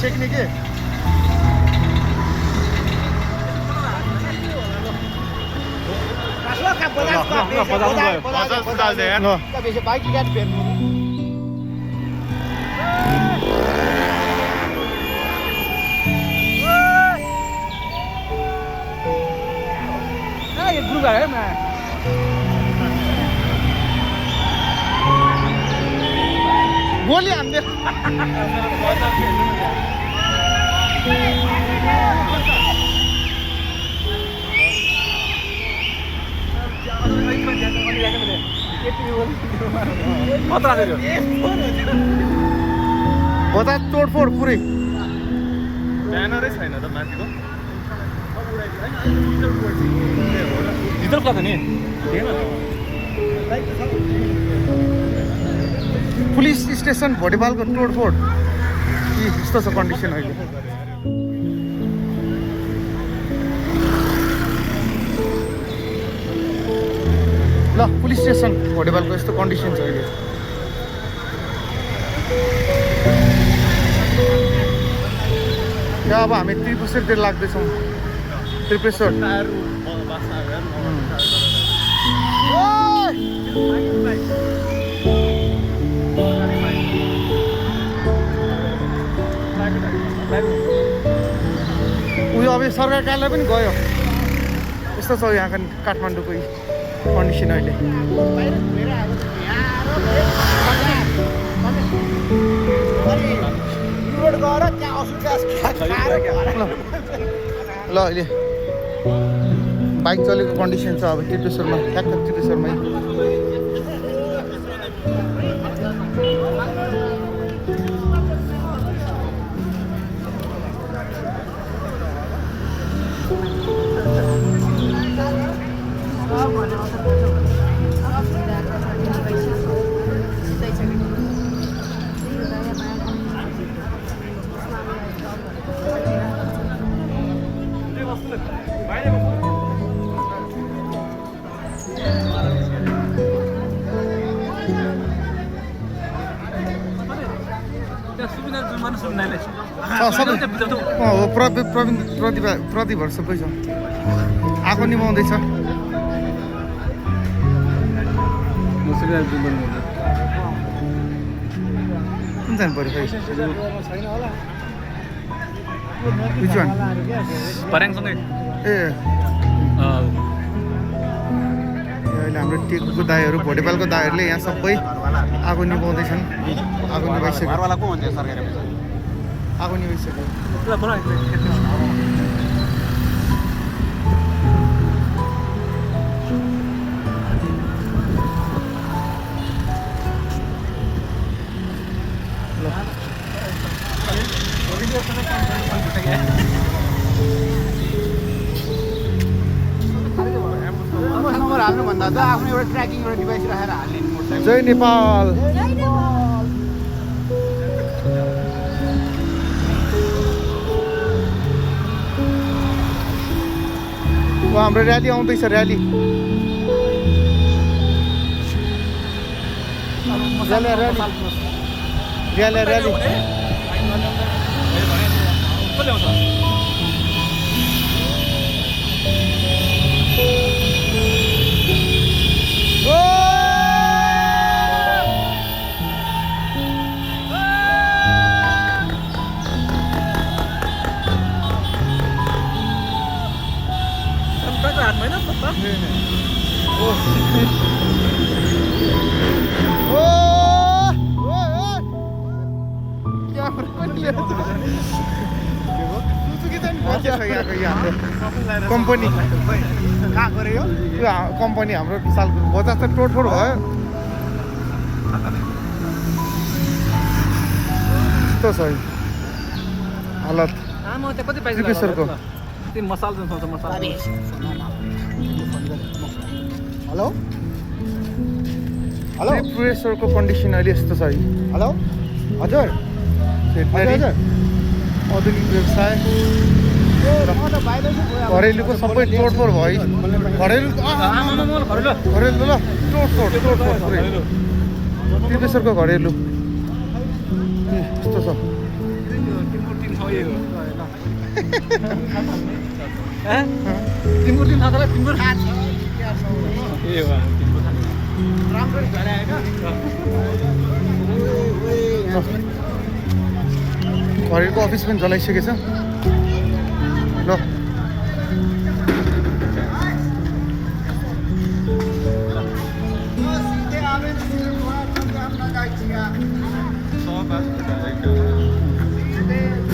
सेक्ने के गोली हान्दै बता तोडफोड पुरै ब्यानरै छैन त माथिको भित्र कता नि पुलिस स्टेसन भोटेपालको तोडफोड यस्तो छ कन्डिसन अहिले ल पुलिस स्टेसन भोटेपालको यस्तो कन्डिसन छ अहिले अब हामी त्रिपुरेश्वरतिर लाग्दैछौँ त्रिपुरेश्वर उयो अब सरकार कार्यालय पनि गयो यस्तो छ यहाँको काठमाडौँको कन्डिसन अहिले ल अहिले बाइक चलेको कन्डिसन छ अब त्रिपुरेश्वरमा ट्याक्क त्रिपुरेश्वरमै प्रतिभा सबै छ आगो निभाउँदैछ कुन जानु पर्यो खै पर्याङसँगै ए अहिले हाम्रो टेकुको दाईहरू भोटेपालको दाईहरूले यहाँ सबै आगो निभाउँदैछन् आगो निभाइसक्यो आगो निभाइसक्यो हाल्नुभन्दा त आफ्नो एउटा ट्र्याकिङ एउटा डिभाइस राखेर हालिदिनु जय नेपाल हाम्रो र्याली आउँदैछ र्याली र्याली कम्पनी कम्पनी हाम्रो विशालको बजार त टोटफोड भयो यस्तो छ हालत त्रिपुरेश्वरको हेलो त्रिपुरेश्वरको कन्डिसन अहिले यस्तो छ हेलो हजुर आधुनिक व्यवसाय घरेलुको सबै तोडफोड भयो घरेलु ल तोडफोड पुरै त्रिपुरेश्वरको घरेलु यस्तो छ तिम्रो दिन थाहा तिम्रो राम्रो झरे घरेको अफिस पनि जलाइसकेछ ल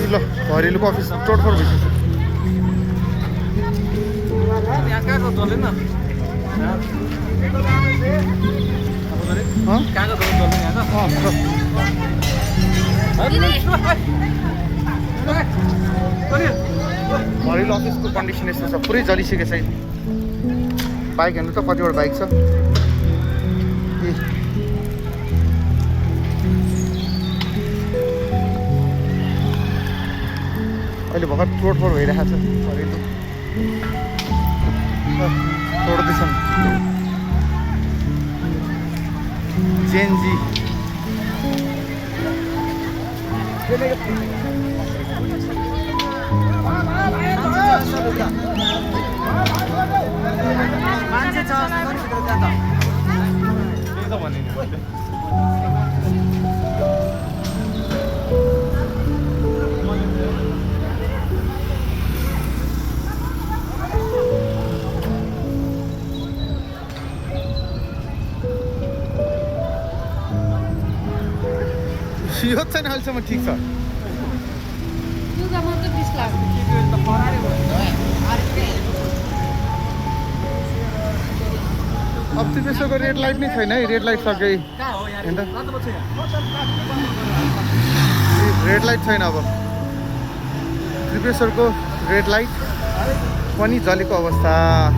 ल घरेलुको अफिस तोडफोड भइसक्यो यहाँ कहाँको चलेन कहाँको चल्दैन घरेलु अफिसको कन्डिसन यस्तो छ पुरै जलिसकेको छैन बाइक हेर्नु त कतिवटा बाइक छ अहिले भर्खर तोडफोड भइरहेको छ घरेलु तोड्दैछन् जेनजी मान्छे छ यो चाहिँ अहिलेसम्म ठिक छ अब त्रिपेश्वरको रेड लाइट नै छैन है रेड लाइट सक्यो हेर्दा रेड लाइट छैन अब त्रिपेश्वरको रेड लाइट पनि जलेको अवस्था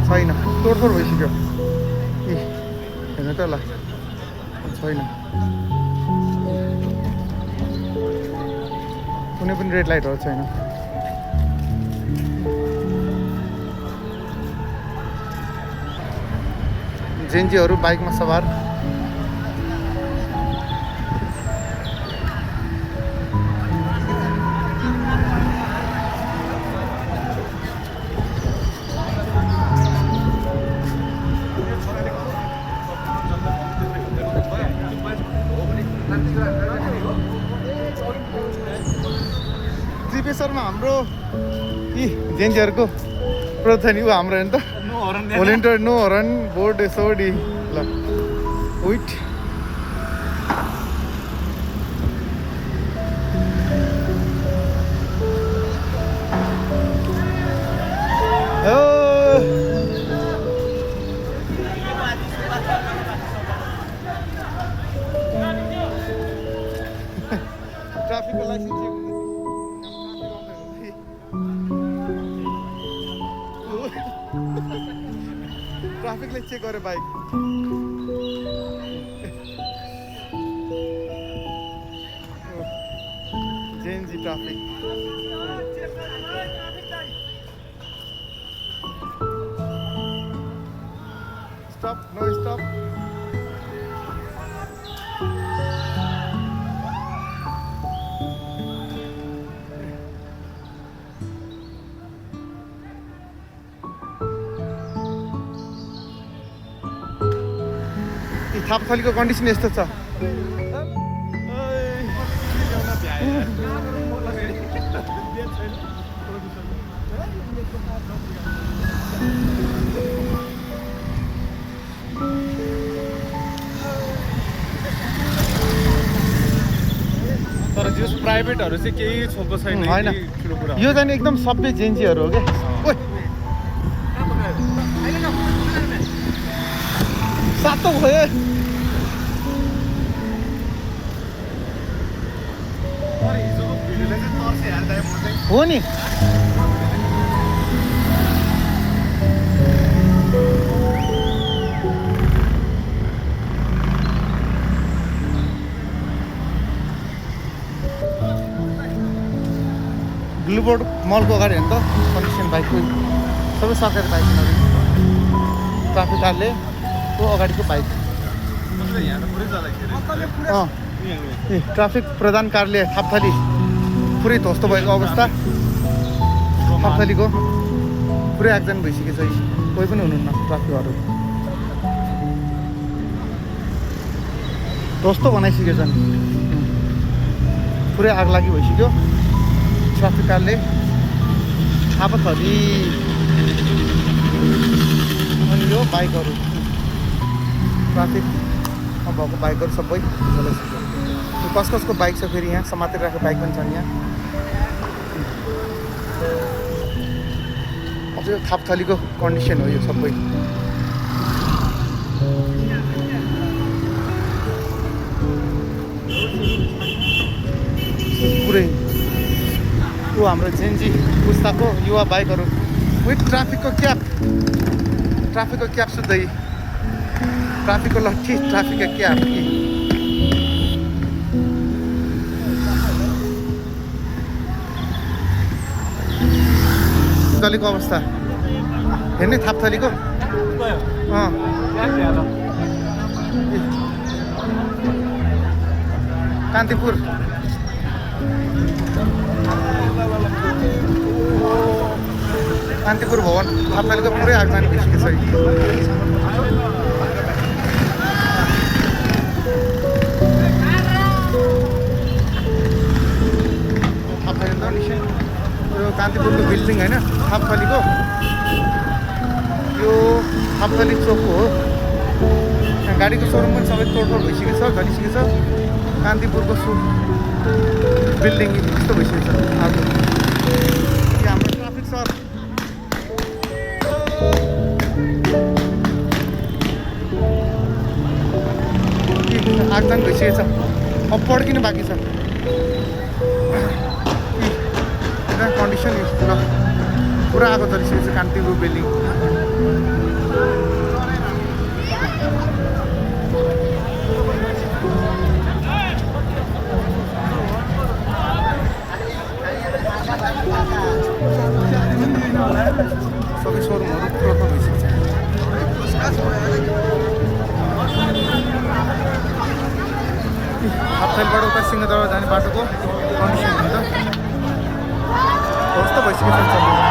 छैन तोडफोड भइसक्यो हेर्नु त ल छैन कुनै पनि रेड लाइटहरू छैन जेन्जीहरू बाइकमा सवार त्रिपेश्वरमा हाम्रो जेन्जीहरूको प्रथानी ऊ हाम्रो होइन त भोलिन्टियर नो हरन बोर्ड सोडी ल विट ट्राफिकको लाइसेन्स ट्राफिकले चेक गर्यो बाइक जेएनजी ट्राफिक स्टप नो स्टप थापथलीको कन्डिसन यस्तो छ तर जस प्राइभेटहरु चाहिँ केही छोको छैन हैन यो चाहिँ एकदम सबै जेन्जीहरु हो के ओइ सातो भयो हो नि ब्लूबोर्ड मलको अगाडि हेर्नु त कन्डिसन बाइकको सबै सरकारी बाइकहरू ट्राफिकरले को अगाडिको बाइक ट्राफिक प्रधान कार्यालय थापथली पुरै ध्वस्त भएको अवस्था थपथलीको पुरै एक्सिडेन्ट भइसकेको छ कोही पनि हुनुहुन्न ट्राफिकहरू ध्वस्त बनाइसकेछन् पुरै आग लागि भइसक्यो ट्राफिक कारले थापाथली अनि यो बाइकहरू ट्राफिकमा भएको बाइकहरू सबै जलाइसक्यो यो कसको बाइक छ फेरि यहाँ समातेर राखेको बाइक पनि छन् यहाँ अझै थापथलीको कन्डिसन हो यो सबै पुरै यो हाम्रो जेन्जी पुस्ताको युवा बाइकहरू विथ ट्राफिकको क्याप सुत्दै ट्राफिकको लट्ठी ट्राफिकको क्याप थलीको अवस्था हेर्ने थापथलीको कान्तिपुर भवन थापथलीको पुरै आगजनी भइसकेको छ यो कान्तिपुरको बिल्डिङ होइन थापथलीको यो थापथली चोक हो यहाँ गाडीको सोरुम पनि सबै तोडफोड भइसकेको छ जलिसकेको छ कान्तिपुरको बिल्डिङ यस्तो भइसकेको छ आज हाम्रो ट्राफिक सर आगजनी भइसकेको छ अब पड्किनु बाँकी छ कन्डिसन ल पुरा आगो चलिसकेको छ कान्तिपुर बिल्डिङ सबै सोरुमहरू पुरो भइसकेको छ थापथलीबाट उता सिंहदरबार जाने बाटोको कन्डिसन हुन्छ कस्तो भइसकेको छ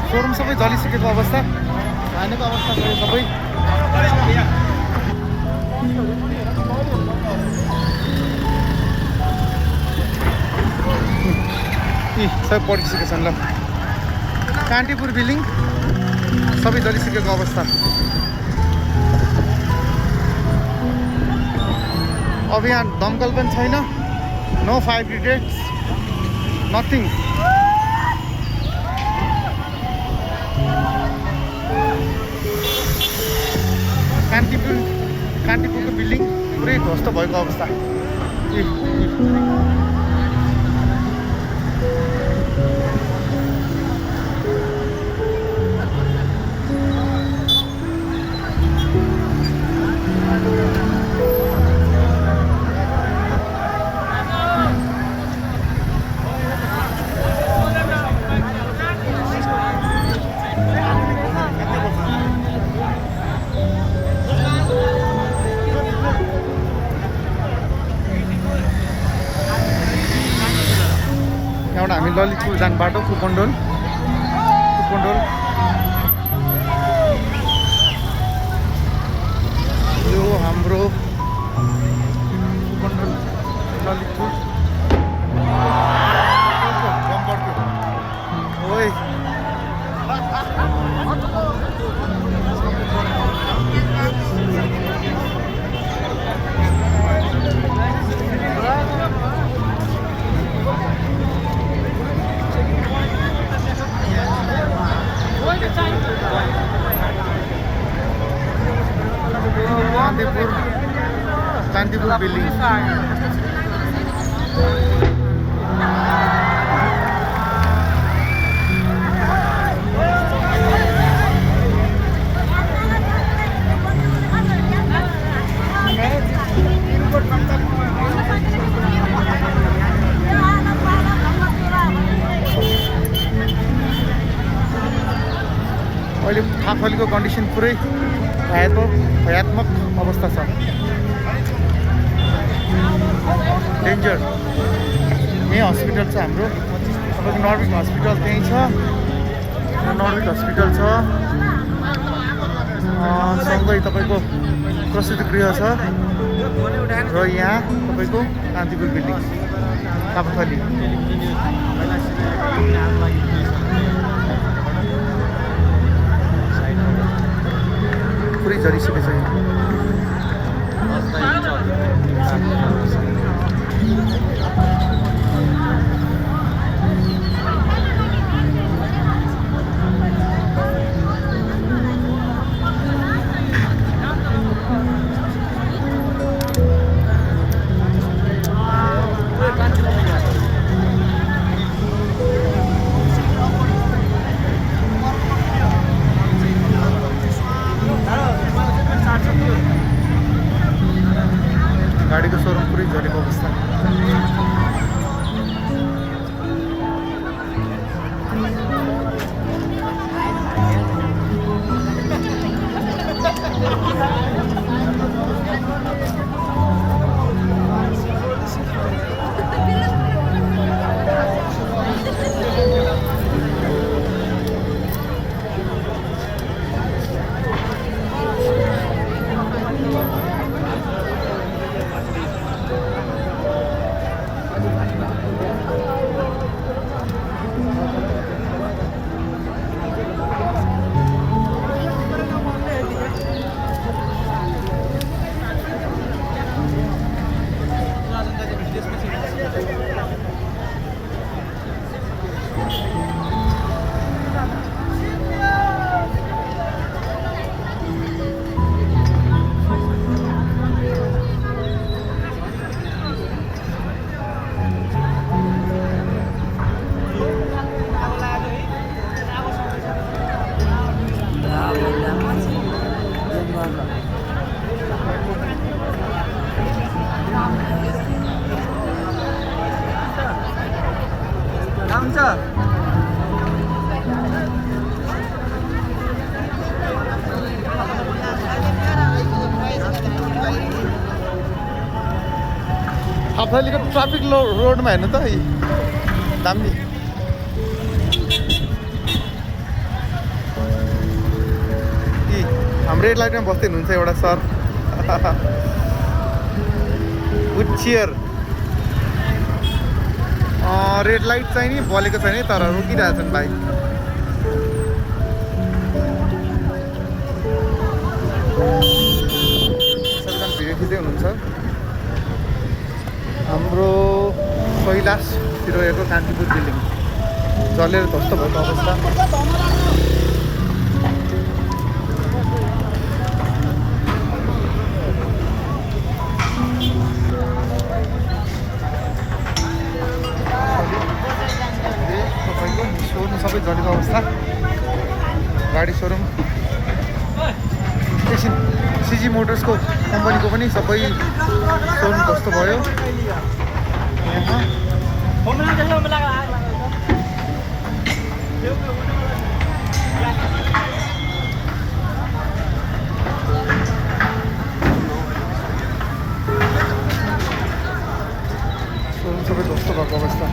सोरुम सबै जलिसकेको अवस्था खानेको अवस्था भयो सबै सबै पड्किसकेको छन् ल कान्तिपुर बिल्डिङ सबै जलिसकेको अवस्था अब यहाँ दमकल पनि छैन नो फायर ब्रिगेड्स नथिङ कान्तिपुरको बिल्डिङ पुरै ध्वस्त भएको अवस्था यहाँबाट हामी ललितपुर जाने बाटो कुपन्डोल यो हाम्रो कुपन्डोल ललितपुर ओइ कान्तिपुर बिल्डिङ थलीको कन्डिसन पुरै भयात्मक अवस्था छ। डेन्जर। यही हस्पिटल छ हाम्रो, तपाईँको नर्विक हस्पिटल त्यहीँ छ। नर्विक हस्पिटल छ, सँगै तपाईँको प्रसुति गृह छ र यहाँ तपाईँको कान्तिपुर बिल्डिङ कापथली। पुरै झरिसकेछ यो। गाडीको सोरुम पुरै झरेको अवस्था। हापथलीको ट्राफिक रोडमा हेर्नु त दामी। हाम्रो रेड लाइटमा बस्दै हुनुहुन्छ एउटा sir. Good cheer. Red light चाहिँ नि बलेको छैन तर रोकिरहेछन् भाइ। सबजना भिडियो खिच्दै हुनुहुन्छ। हाम्रो कैलाशतिर रहेको कान्तिपुर बिल्डिङ जलेर ध्वस्त भएको अवस्था। सोरुम सबै जलेको अवस्था। गाडी सोरुम एकछिन सिजी मोटर्सको कम्पनीको पनि सबै सोरुम कस्तो भयो। सोरुम सबै ध्वस्त भएको अवस्था।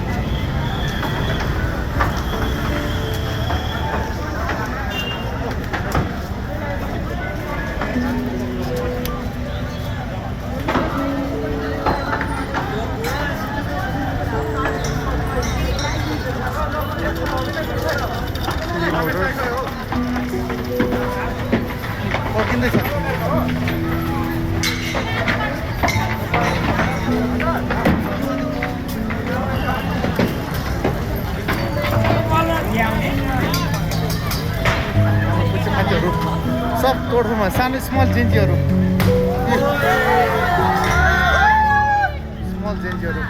पर्खिँदैछ। मान्छेहरू सब तोडफोडमा सानो स्मल जेन्जीहरू स्मल जेन्जीहरू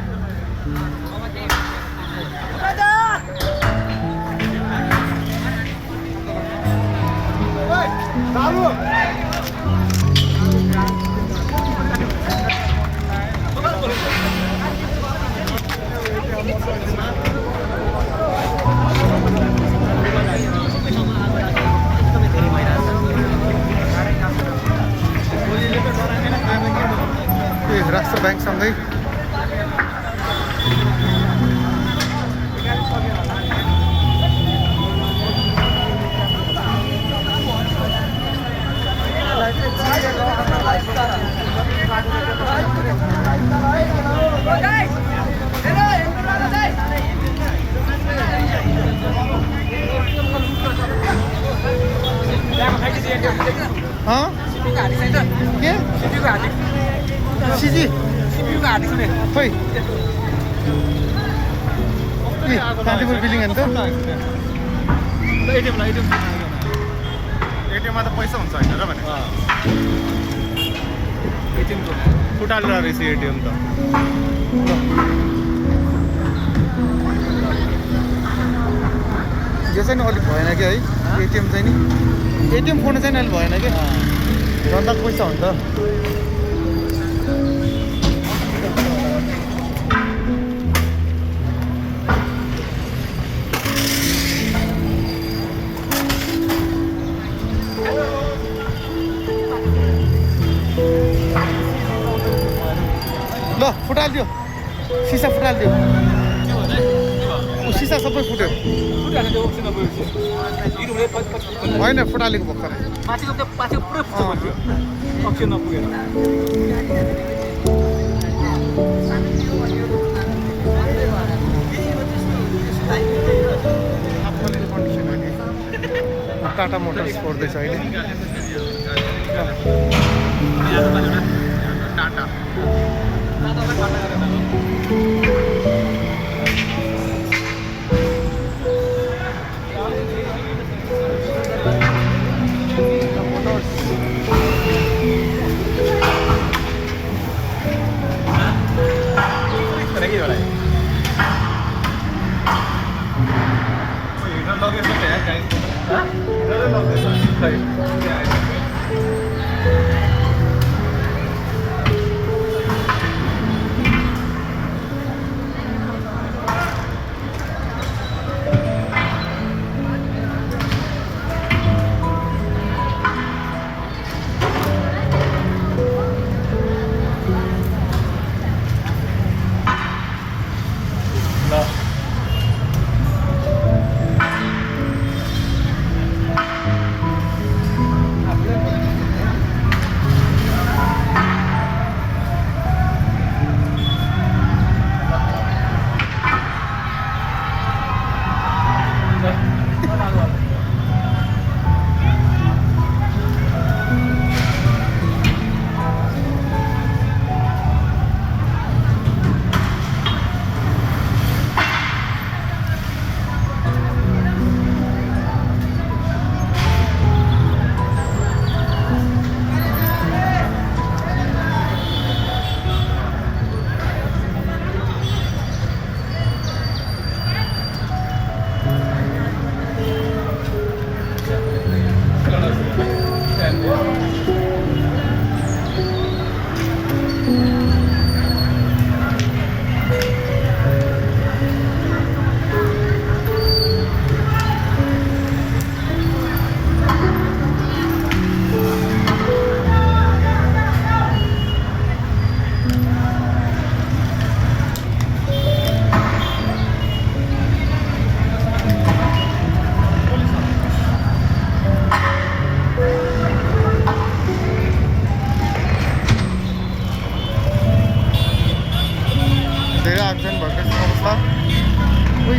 हाँ के सिजी खोइ कान्तिपुर बिल्डिङ होइन त एटिएममा त पैसा हुन्छ होइन र भने फुटालेर रहेछ एटिएम त यो चाहिँ नि अलिक भएन कि है एटिएम चाहिँ नि एटिएम फोन चाहिँ नि अलिक भएन कि जनताको पैसा हो नि त ल फुटालिदियो सिसा फुटालिदियो सिसा सबै फुट्यो होइन फुटालेको भर्खरै टाटा मोटर्स पढ्दैछ अहिले टाटा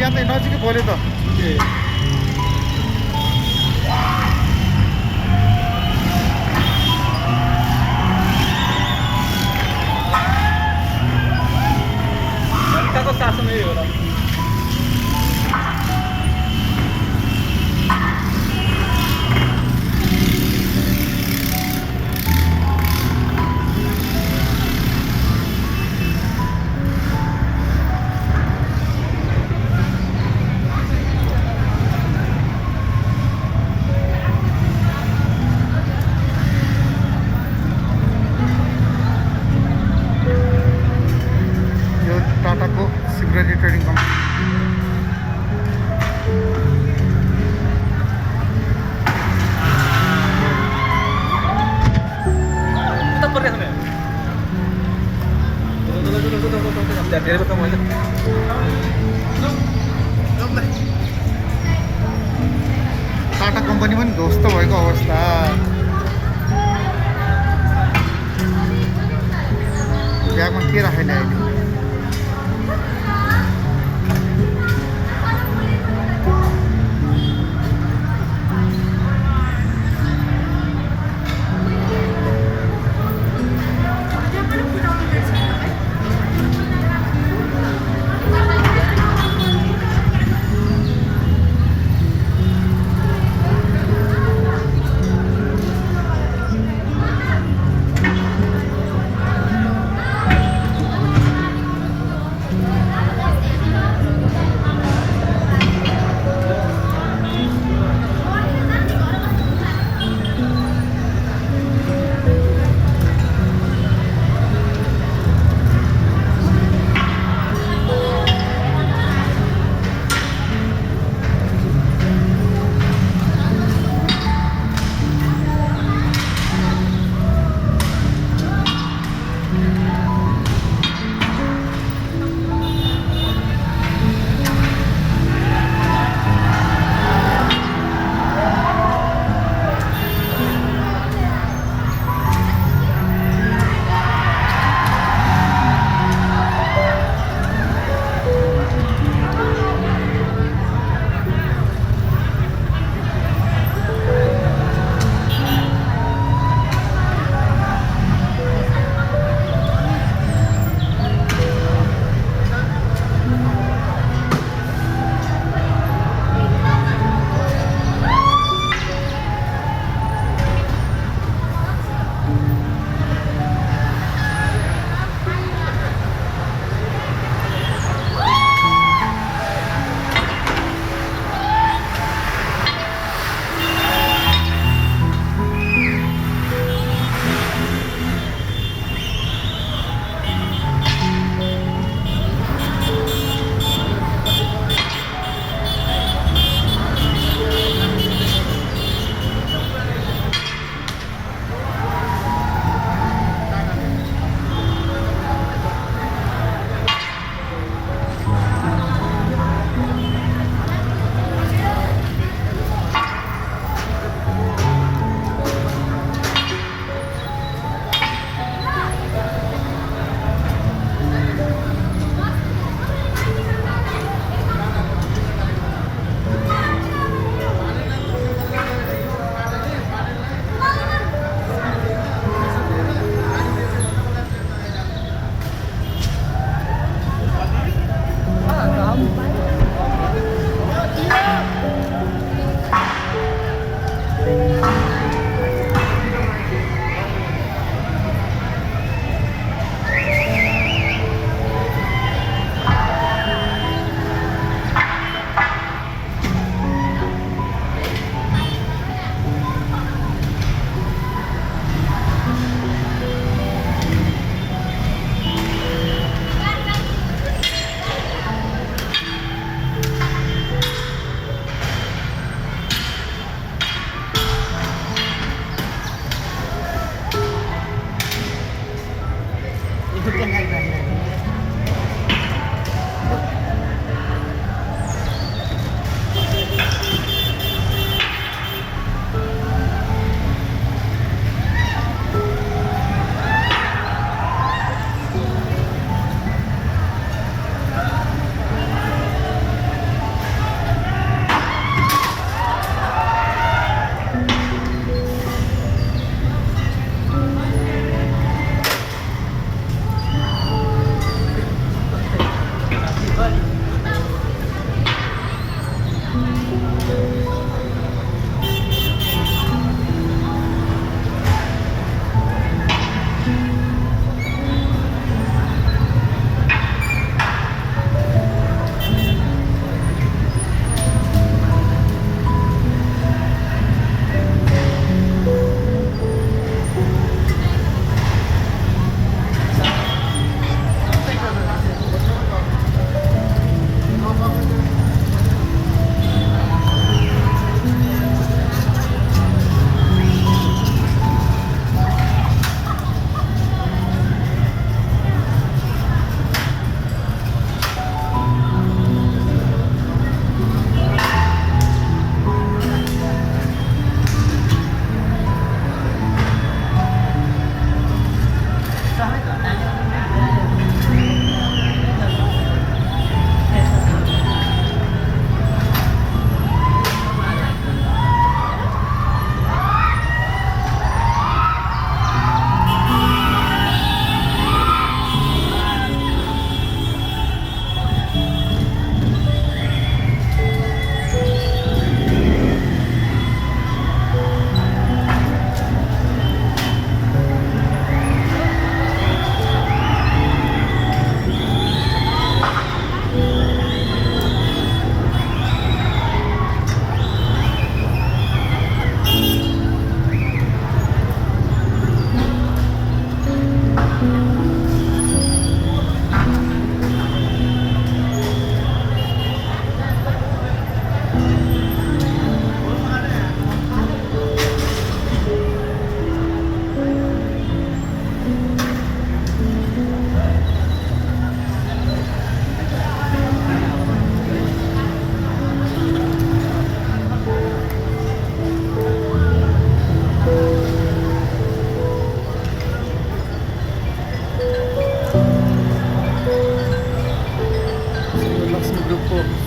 यहाँ त नजिकै बोल्यो त टाटाको security trading company Tata company पनि ध्वस्त भएको अवस्था। ब्यागमा के राखेन अहिले?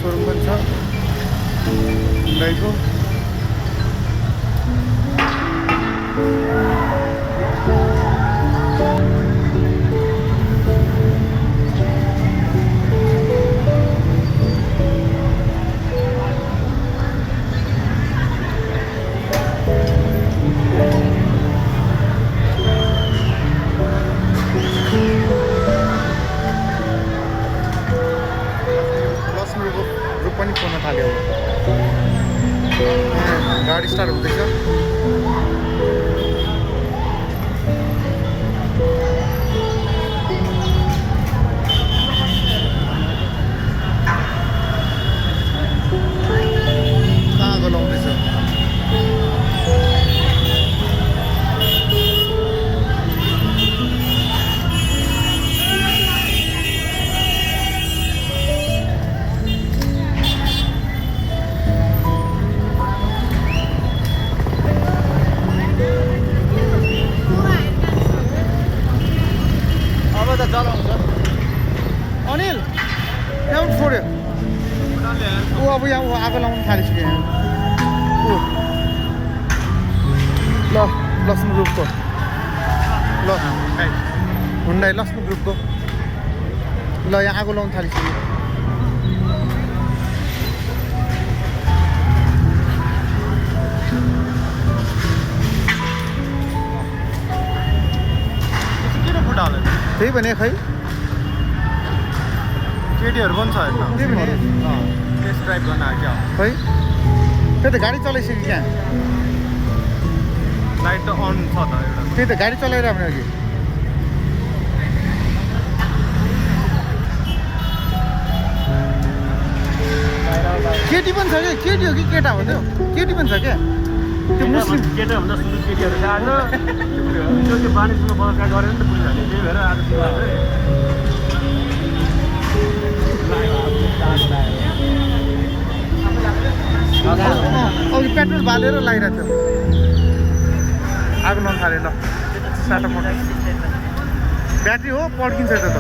सोरुम पनि छ हुन्डाईको। पनि खोल्न थाल्यो गाडी स्टार्ट हुँदैछ। कहाँ गलाउँदैछ अनिल यहाँ छोड्यो ऊ अब यहाँ आगो लाउनु थालिसक्यो यहाँ ऊ ल लक्ष्मी ग्रुपको ल हुन्डाई लक्ष्मी ग्रुपको ल यहाँ आगो लाउनु थालिसक्यो। त्यही भने खै केटीहरू पनि छ होइन त्यही भने टेस्ट ड्राइभ गर्न आएको खै त्यही त गाडी चलाइसक्यो क्या लाइट त अन छ त एउटा त्यही त गाडी चलाएर भने अघि केटी पनि छ क्या केटी हो कि केटा हो त्यो केटी पनि छ क्या त्यो मुस्लिम केटाभन्दा सुरु केटीहरू आएर त्यो बानिसमा बलात्कार गरेर नि त पुलिसहरूले त्यही भएर आज अघि पेट्रोल बालेर लगाइरहेको थियो आगो लाउनु थाल्यो ल साटो मोटो ब्याट्री हो पड्किन्छ त्यो त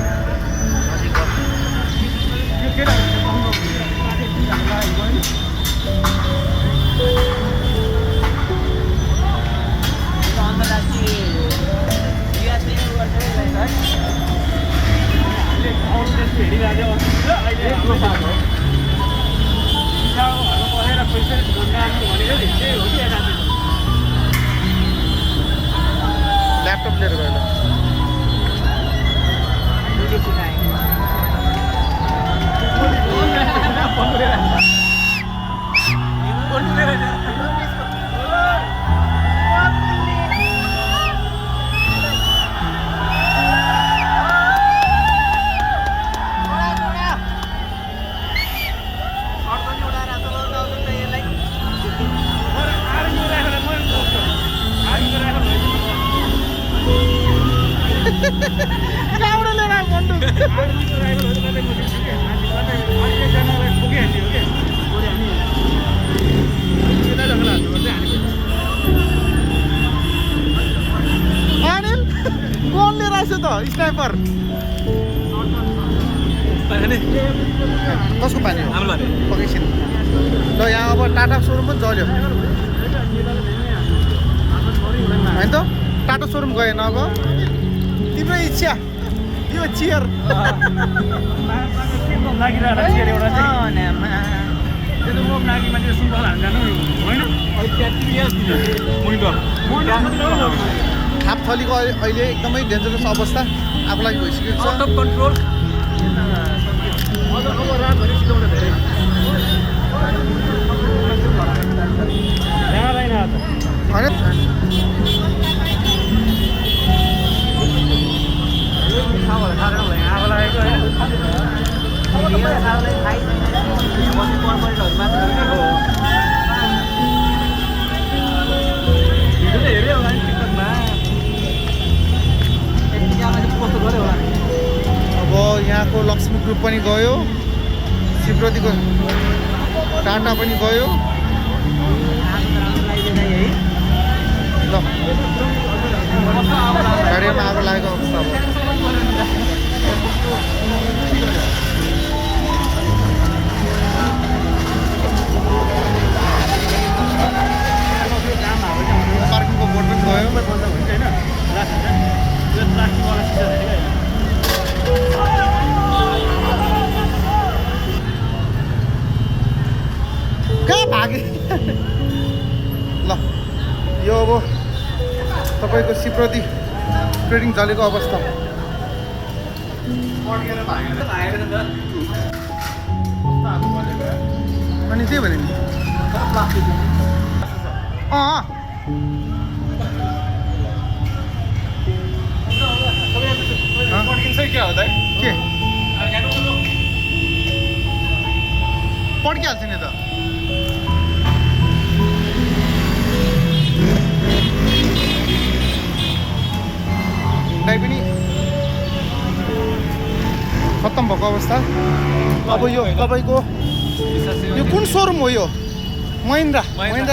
ल्यापटप लिएर गयो ल कहाँबाट लिएर आयो बन्दुक अनिल कौन लिएर आएछ त स्नाइपर कसको पानी हो पकेसिन ल यहाँ अब टाटा सोरुम पनि जल्यो होइन त टाटा सोरुम गएन अब तिम्रो इच्छा यो चियर थापथलीको अहिले एकदमै डेन्जरस अवस्था आफू लागि भइसकेको छ कन्ट्रोल अब यहाँको लक्ष्मी ग्रुप पनि गयो शिवप्रतिको टाटा पनि गयो ल गाडीमा आगो लागेको अवस्था अब सिप्रति ट्रेडिङ चलेको अवस्था। अनि त्यही भने नि क्या होता है के पड्किहाल्छ नि त। गाई पनि खत्तम भएको अवस्था। अब यो तपाईँको यो कुन सोरुम हो? यो महिन्द्रा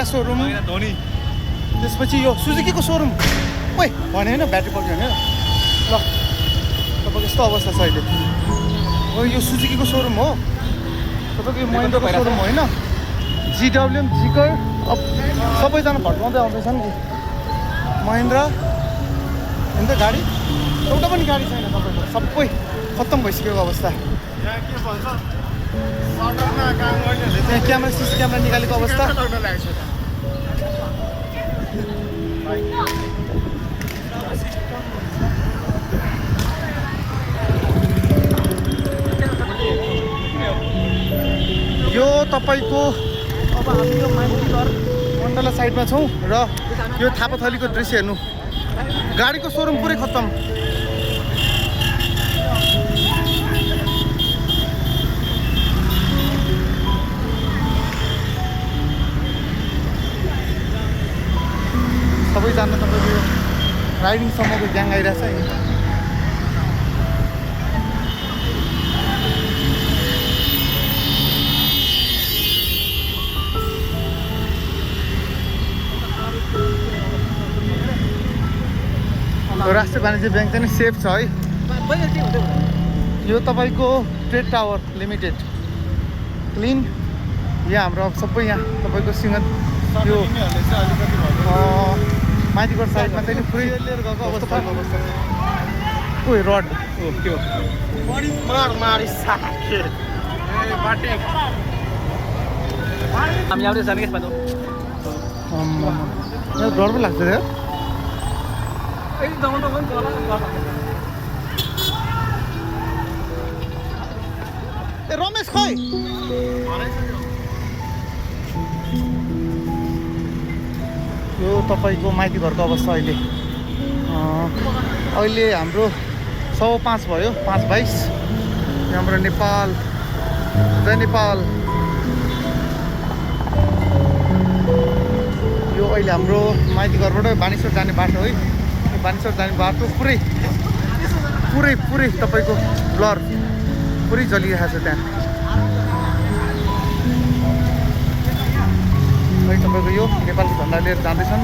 सोरुम। धोनी त्यसपछि यो सुजुकीको सोरुम। ओइ भने होइन ब्याट्री पक्यो होइन। ल तपाईँको यस्तो अवस्था छ अहिले। हो यो सुजुकीको सोरुम हो तपाईँको, यो महिन्द्राको सोरुम होइन। जिडब्ल्युएम जिकर अब सबैजना भट्काउँदै आउँदैछन् कि महिन्द्रा अन्त गाडी एउटा पनि गाडी छैन तपाईँको, सबै खत्तम भइसकेको अवस्था। यहाँ के भन्छ सडकमा काम गर्नेहरूले त्यहाँ क्यामेरा सिसी क्यामेरा निकालेको अवस्था। यो तपाईँको अब हामी यो माइतीघर मण्डला साइडमा छौँ र यो थापाथलीको दृश्य हेर्नु, गाडीको सोरुम पुरै खत्तम। सबैजना तपाईँको यो राइडिङसम्मको ग्याङ आइरहेछ है। राष्ट्रिय वाणिज्य ब्याङ्क चाहिँ सेफ छ है। यो तपाईँको ट्रेड टावर लिमिटेड क्लिन। यहाँ हाम्रो अब सबै यहाँ तपाईँको सिंह यो माथिबाट साइडमा चाहिँ पुरै लिएर गएको अवस्था। ओ रड त्यो हामी आउँदै जाने यसमा त डर पो लाग्छ त्यो। ए रमेश खै यो तपाईँको माइती घरको अवस्था अहिले। अहिले हाम्रो 5:05 भयो, 5:22। हाम्रो नेपाल जय नेपाल। यो अहिले हाम्रो माइती घरबाट बानेश्वर जाने बाटो है। बानेश्वर जाने बाटो पुरै तपाईँको ब्लर पुरै जलिरहेको छ त्यहाँ। है तपाईँको यो नेपालको झन्डा लिएर जाँदैछन्।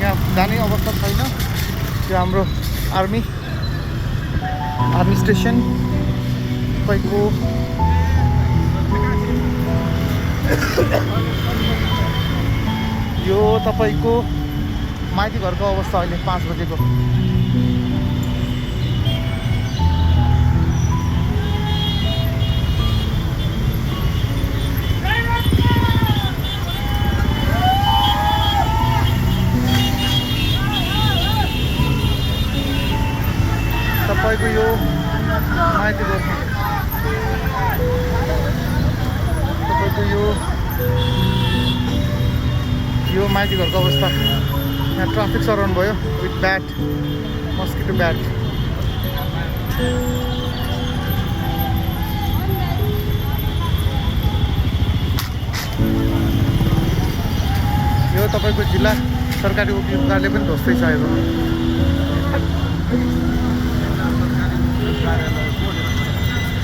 यहाँ जाने अवस्था छैन। यो हाम्रो आर्मी स्टेसन तपाईँको यो तपाईँको माइती घरको अवस्था अहिले 5 बजेको। तपाईँको यो माइती घर तपाईँको यो माइती घरको अवस्था। यहाँ ट्राफिक सराउन्ड भयो विथ ब्याट, मस्किटो ब्याट। यो तपाईँको जिल्ला सरकारी वकिल कार्यालय पनि ध्वस्तै छ यो।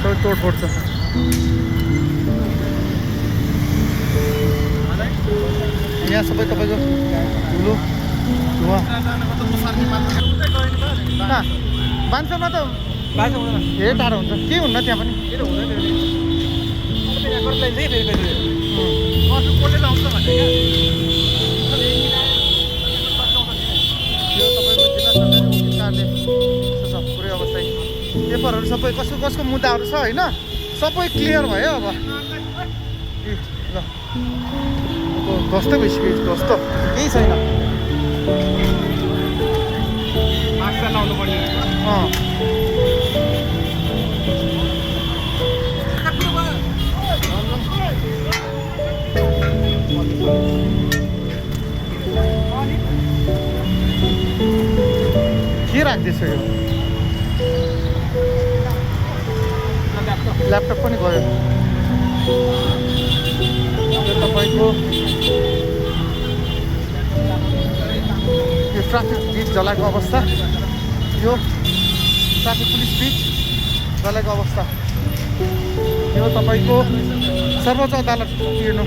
सबै तोडफोड छ। यहाँ सबै तपाईँको ठुलो धुवा। बान्समा त धेरै टाढो हुन्छ, केही हुन्न त्यहाँ पनि। यो तपाईँको जिल्ला सरकारी वकिल कार्यालय छ पुरै अवस्था। पेपरहरू सबै कसको मुद्दाहरू छ होइन, सबै क्लियर भयो अब। ल ध्वस्त भइसक्यो, ध्वस्त केही छैन। पैसा नआउनु पर्ने के राख्दैछ यो ल्यापटप पनि गयो यो तपाईँको यो ट्राफिक ब्रिज जलाएको अवस्था यो ट्राफिक पुलिस ब्रिज जलाएको अवस्था यो तपाईँको सर्वोच्च अदालत हेर्नु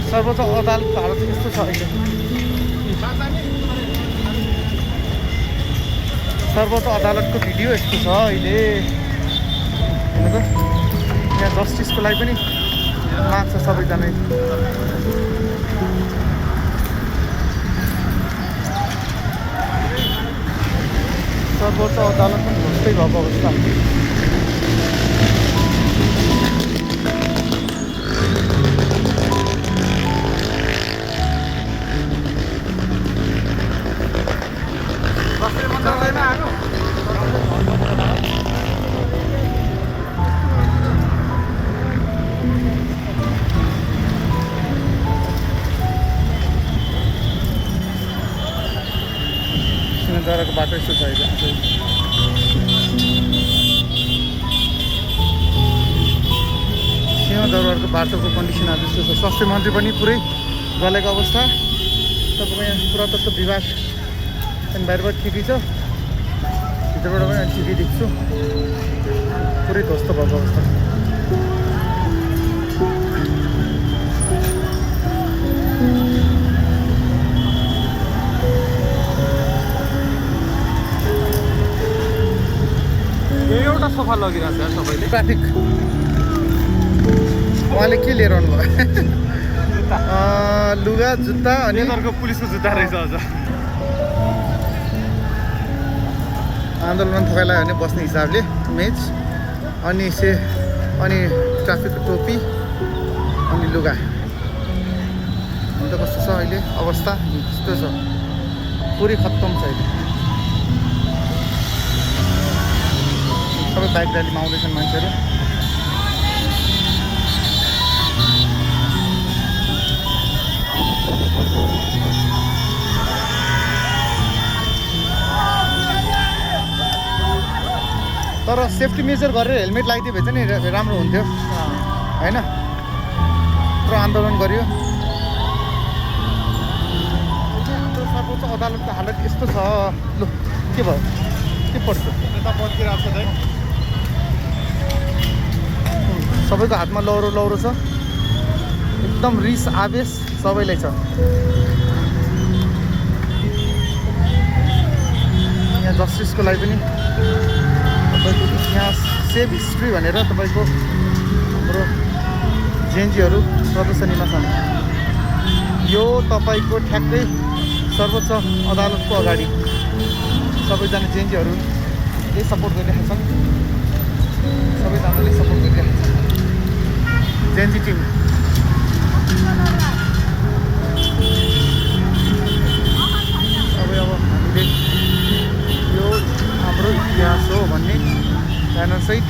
सर्वोच्च अदालतको हालत यस्तो छ अहिले सर्वोच्च अदालतको भिडियो यस्तो छ अहिले हेर्नु त यहाँ जस्टिसको लागि पनि माग्छ सबैजना सर्वोच्च अदालत पनि ध्वस्तै भएको अवस्था सिंहदरबारको बाटो यस्तो छ अहिले सिंहदरबारको बाटोको कन्डिसन आज यस्तो छ स्वास्थ्य मन्त्री पनि पुरै जलेको अवस्था तपाईँको यहाँ पुरातत्व विभाग अनि बाहिरबाट ठिकै छ भित्रबाट पनि ठिकै देख्छु पुरै ध्वस्त भएको अवस्था एउटा सोफा लगिरहेको छ यार सबैले ट्राफिक उहाँले के लिएर आउनुभयो लुगा जुत्ता अनि नेतारको पुलिसको जुत्ता रहेछ अझ आन्दोलन थकाइलायो भने बस्ने हिसाबले मेज अनि अनि ट्राफिकको टोपी अनि लुगा अन्त कस्तो छ अहिले अवस्था यस्तो छ पुरै खत्तम छ अहिले सबै बाइक र्यालीमा आउँदैछन् मान्छेहरू तर सेफ्टी मेजर गरेर हेलमेट लगाइदियो भने चाहिँ नि राम्रो हुन्थ्यो होइन पुरा आन्दोलन गरियो सर्वोच्च अदालतको हालत यस्तो छ लु के भयो के पर्छ यता पर्खिरहेको छ दाइ सबैको हातमा लौरो लौरो छ एकदम रिस आवेश सबैलाई छ यहाँ जस्टिसको लागि पनि तपाईँको इतिहास सेभ हिस्ट्री भनेर तपाईँको हाम्रो जेएनजीहरू प्रदर्शनीमा छन् यो तपाईँको ठ्याक्कै सर्वोच्च अदालतको अगाडि सबैजना जेएनजीहरू यही सपोर्ट गरिरहेका छन् सबैजनाले सपोर्ट गरिरहेका छन् जेएनजी टिम अब हामीले यो हाम्रो इतिहास हो भन्ने ब्यानरसहित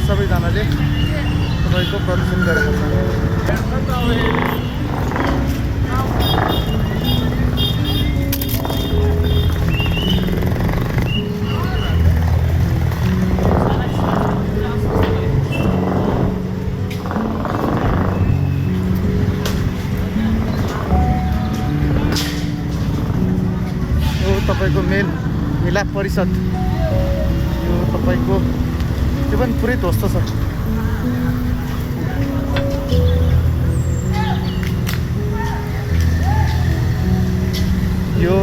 सबैजनाले तपाईँको प्रदर्शन गरेका छन् तपाईँको मिलाप परिषद यो तपाईँको त्यो पनि पुरै ध्वस्त छ यो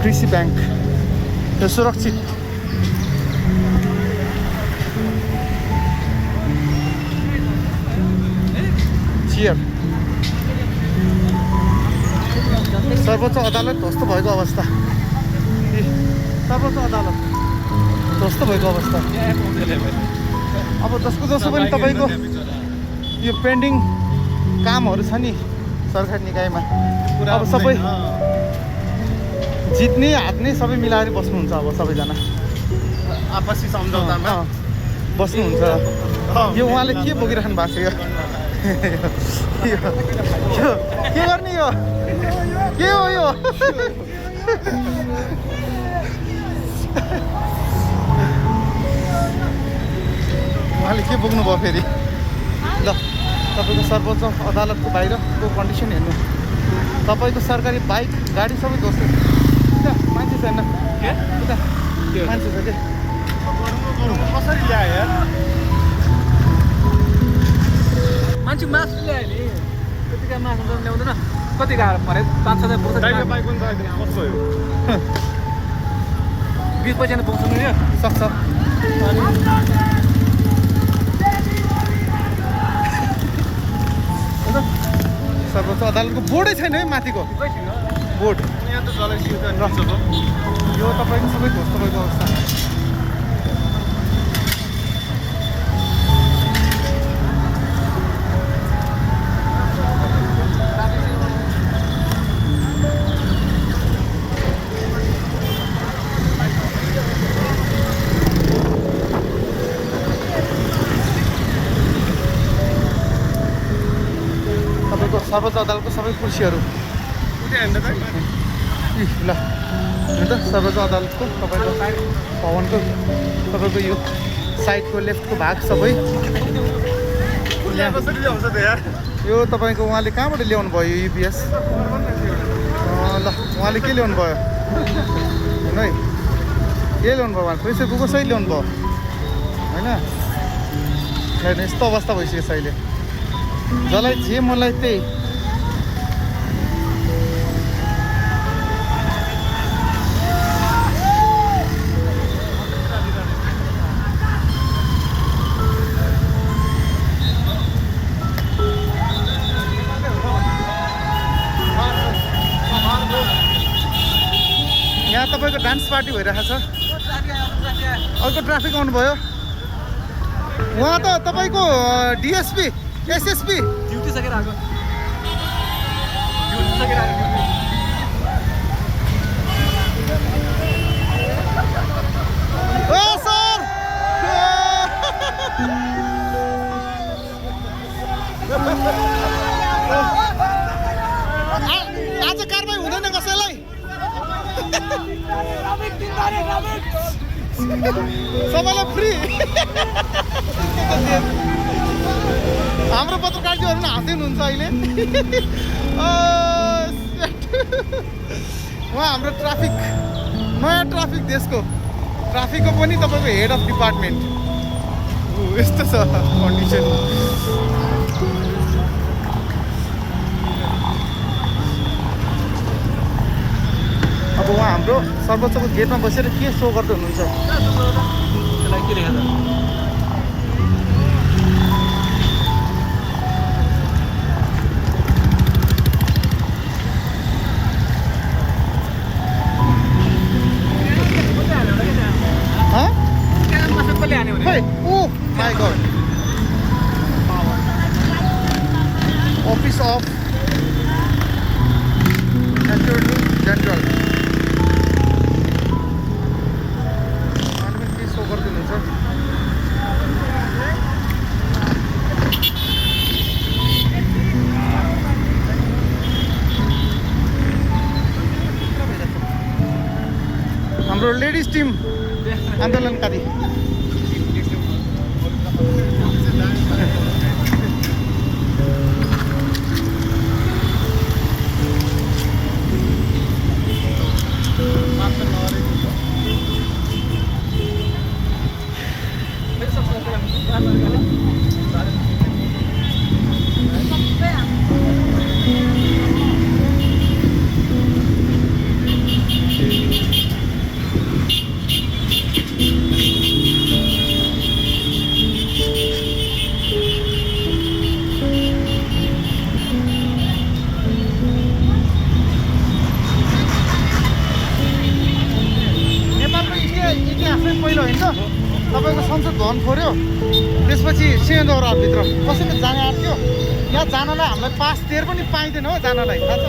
कृषि ब्याङ्क यो सुरक्षित चियर सर्वोच्च अदालत ध्वस्त भएको अवस्था सर्वोच्च अदालत ध्वस्त भएको अवस्था अब जसको जसो पनि तपाईँको यो पेन्डिङ कामहरू छ नि सरकारी निकायमा अब सबै जित्ने हात्ने सबै मिलाएर बस्नुहुन्छ अब सबैजना आपसी सम्झौतामा बस्नुहुन्छ। यो उहाँले के बोकिराख्नु भएको छ यो के गर्ने यो के हो यो उहाँले के बोक्नु भयो फेरि। ल तपाईँको सर्वोच्च अदालतको बाहिरको कन्डिसन हेर्नु। तपाईँको सरकारी बाइक गाडी सबै दोस्रो मान्छे छैन मान्छे छ कि कसरी ल्यायो यार मान्छे मासु ल्यायो नि त्यतिका मासु त ल्याउँदैन कति गाह्रो पऱ्यो 5-6 हजार पुग्छ बाइक पनि कस्तो हो 20 पैसा नै पुग्छ नि यो सक्छ। सर्वोच्च अदालतको बोर्डै छैन है माथिको बोर्ड। यहाँ त चलाइसक्यो त यो तपाईँको सबै होस् तपाईँको अवस्था। तपाईँको सर्वोच्च अदालतको सबै कुर्सीहरू ल अन्त सर्वोच्च अदालतको तपाईँको भवनको तपाईँको यो साइडको लेफ्टको भाग सबै कसरी ल्याउँछ त यार यो तपाईँको उहाँले कहाँबाट ल्याउनु भयो यो युपिएस। ल उहाँले के ल्याउनु भयो होइन है के ल्याउनु भयो उहाँले प्रेसर कुकर सही ल्याउनु भयो होइन। छैन यस्तो अवस्था भइसकेको छ अहिले जसलाई जे मलाई त्यही। यहाँ तपाईँको डान्स पार्टी भइरहेको छ। अर्को ट्राफिक आउनुभयो उहाँ त तपाईँको डिएसपी एसएसपी ड्युटी सकेर आएको ड्युटी सकेर आएको ओ सर आज कारबाही हुँदैन कसैलाई सबैलाई फ्री। हाम्रो पत्रकारजीहरू पनि हाँस्दै हुनुहुन्छ अहिले। उहाँ हाम्रो ट्राफिक नयाँ ट्राफिक देशको ट्राफिकको पनि तपाईँको हेड अफ डिपार्टमेन्ट यस्तो छ कन्डिसन। अब उहाँ हाम्रो सर्वोच्चको गेटमा बसेर के सो गर्दै हुनुहुन्छ। त्यसलाई के लेखेको Hey, oh my God! Office of Attorney General. के सो गर्दै हुनुहुन्छ। हाम्रो लेडिज टिम आन्दोलनकारी पहिलो होइन तपाईँको संसद भवन फोर्यो त्यसपछि सिंहदरबारभित्र कसैले जान आँट्यो। यहाँ जानलाई हामीलाई पास तेर पनि पाइँदैन हो जानलाई थाहा छ।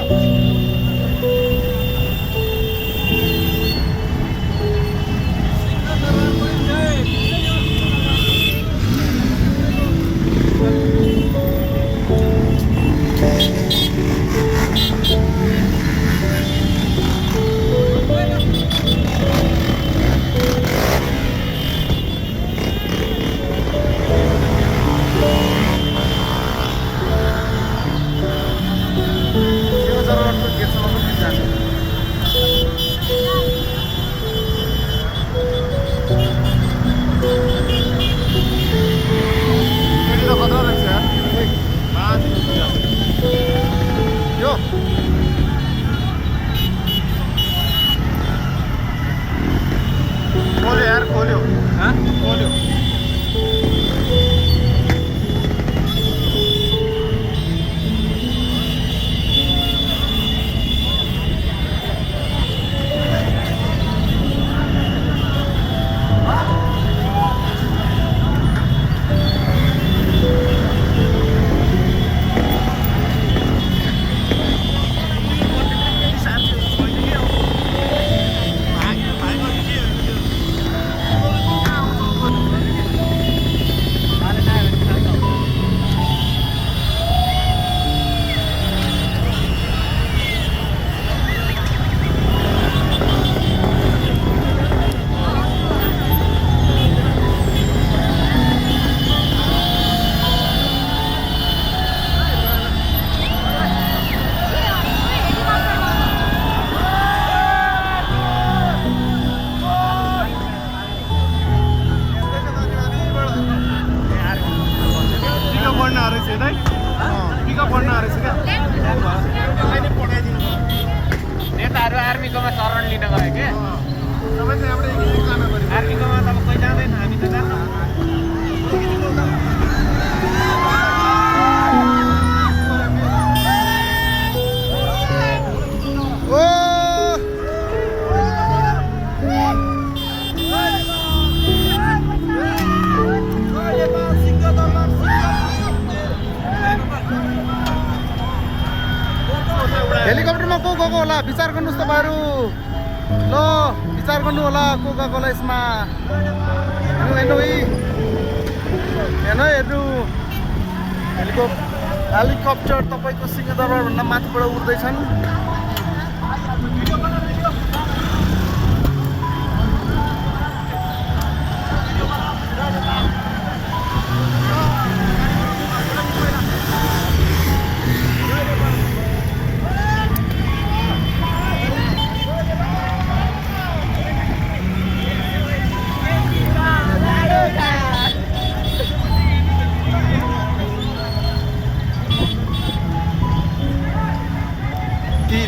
को गएको होला विचार गर्नुहोस् तपाईँहरू ल विचार गर्नु होला को गएको होला यसमा हेर्नु हेर्नु हेलिकप्टर तपाईँको सिंहदरबारभन्दा माथिबाट उड्दैछन्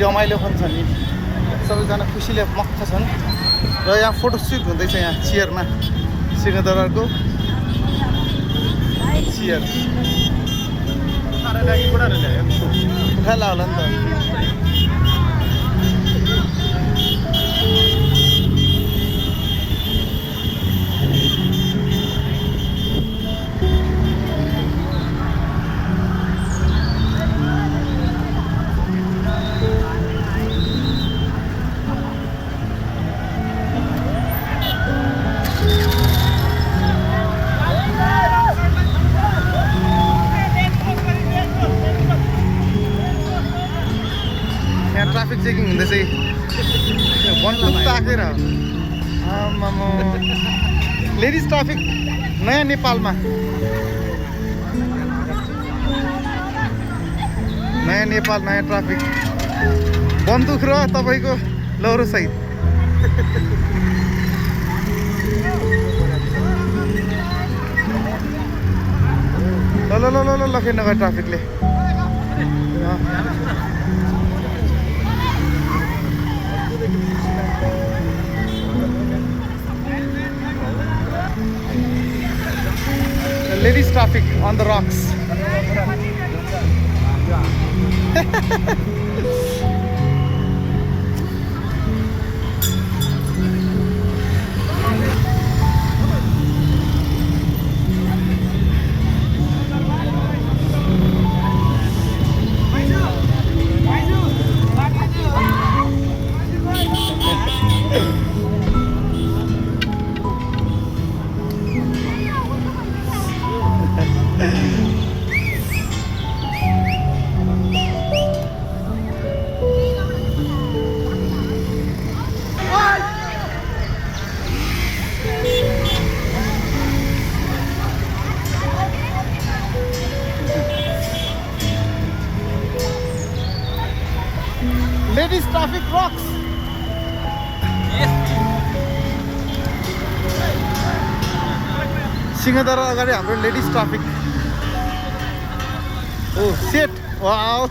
रमाइलो पनि छ नि सबैजना खुसीले मक्ख छन् र यहाँ फोटोसुट हुँदैछ यहाँ चियरमा सिंहदरबारको चियर उठाला होला नि त ट्राफिक चेकिङ हुँदैछ बन्दुक ताकेर लेडिज ट्राफिक नयाँ नेपालमा नयाँ नेपाल नयाँ ट्राफिक बन्दुक र तपाईँको लौरो सहित ल ल ल ल लखे नगर ट्राफिकले ladies traffic on the rocks. Ladies traffic rocks. Singha Durbar अगाडि हाम्रो लेडिज ट्राफिक ओ सेट वाउ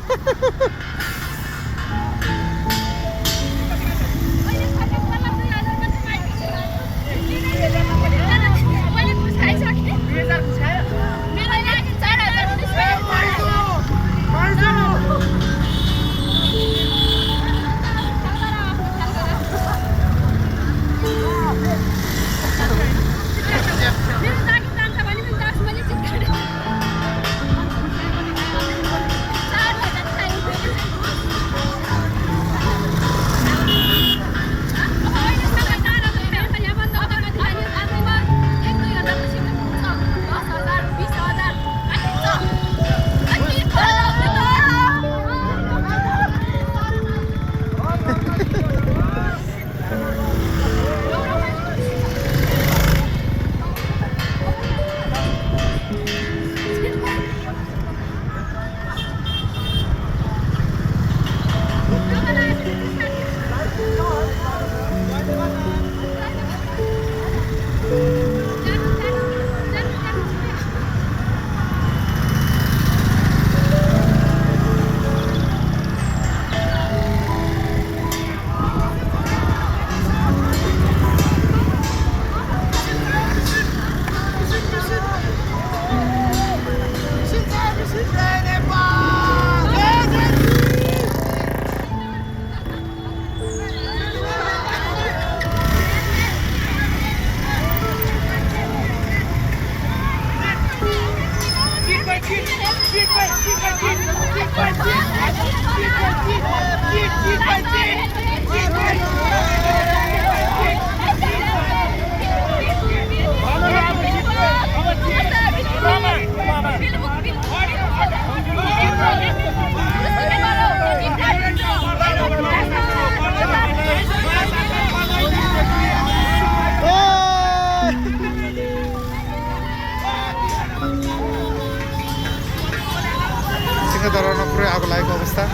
सिंहदरबारमा पुरै आगो लागेको अवस्था।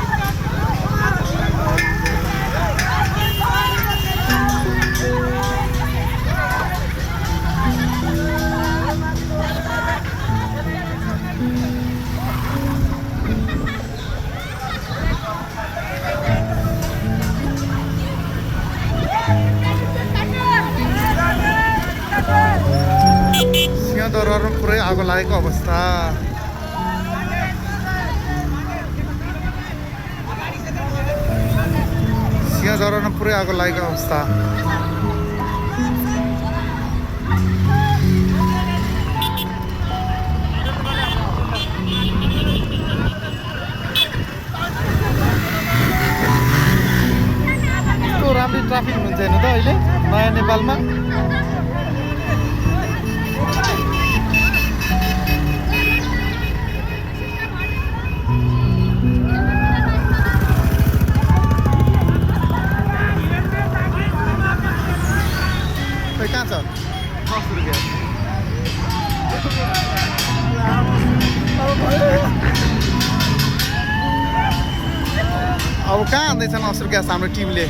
सिंहदरबारमा पुरै आगो लागेको अवस्था। सिंहदरबारमा पुरै आगो लागेको अवस्था। यस्तो राम्रै ट्राफिक हुन्छ होइन त अहिले नयाँ नेपालमा। कहाँ छ 10 रुपियाँ। अब कहाँ आउँदैछ 10 रुपियाँ हाम्रो टिमले।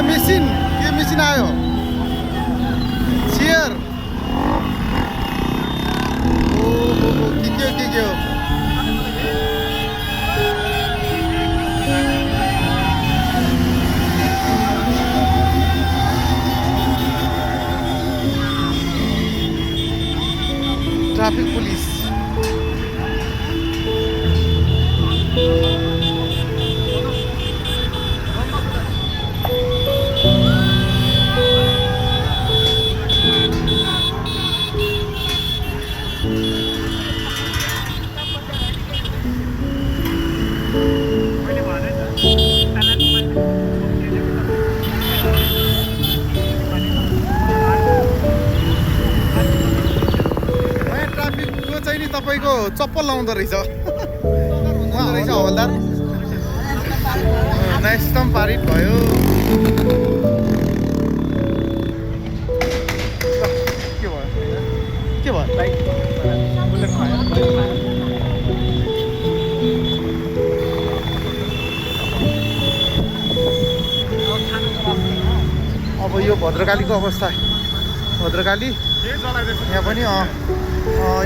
मेसिन के मेसिन आयो चेयर के हो ट्राफिक पुलिस। तपाईँको चप्पल लाउँदो रहेछ हवलदार। नेक्स्ट पारित भयो। के भयो अब यो भद्रकालीको अवस्था। भद्रकाली यहाँ पनि